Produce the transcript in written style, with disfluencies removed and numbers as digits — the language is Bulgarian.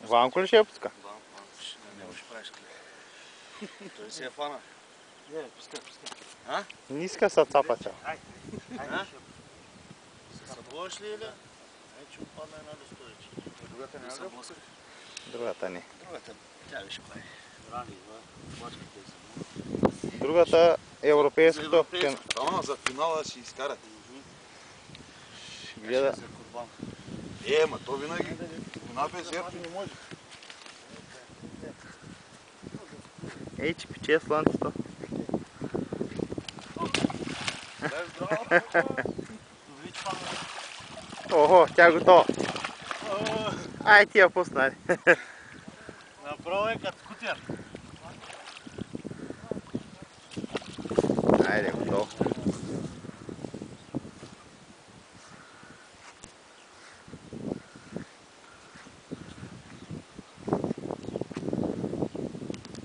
Ванко ли ще я пуска? Не ще правиш клип. Той си е фана. Не, пускай. А? Не иска са цапа цяло. А? Се събуваш ли или? Не, че отпадна една листовича. Другата не се блъска. Другата не. Другата, тя виж кой е. Рани, плачките са. Другата европейското. Ама за финала ще изкарат. Ще гледа. Ма то винаги. Вина без жертви не може. Ей, че пече слънцето. Охо, тя е готова. Ай, ти я пусна. Направо е като кутер. Айде, готово.